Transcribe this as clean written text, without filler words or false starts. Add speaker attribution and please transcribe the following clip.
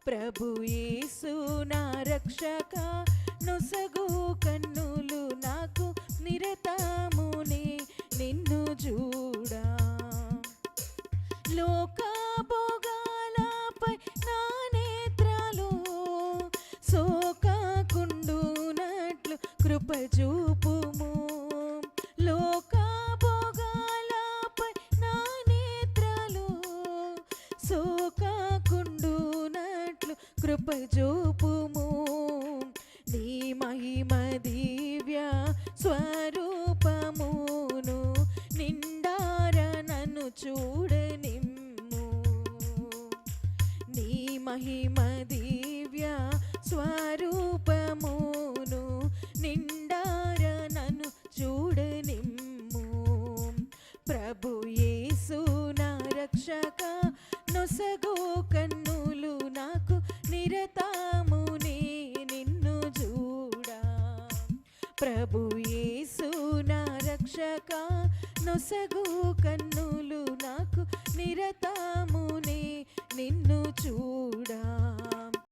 Speaker 1: ప్రభు యేసు నా రక్షక నొసగు కన్నులు నాకు నిరతమునే నిన్ను చూడా లోక భోగాలపై నా నేత్రాలు సోకకుండునట్లు కృప చూపుము లోక భోగాలపై నా నేత్రాలు సోకకుండునట్లు కృప చూపుము నీ మహిమ దివ్య స్వరూపమును నిండార నన్ను చూడనిమ్ము నీ మహిమ దివ్య స్వరూపమును నిండార నన్ను చూడనిమ్ము ప్రభు యేసు నా రక్షక నొసగు కన్నులు నాకు నిరతమునే నిన్ను చూడా ప్రభు యేసు నా రక్షక నొసగు కన్నులు నాకు నిరతమునే నిన్ను చూడా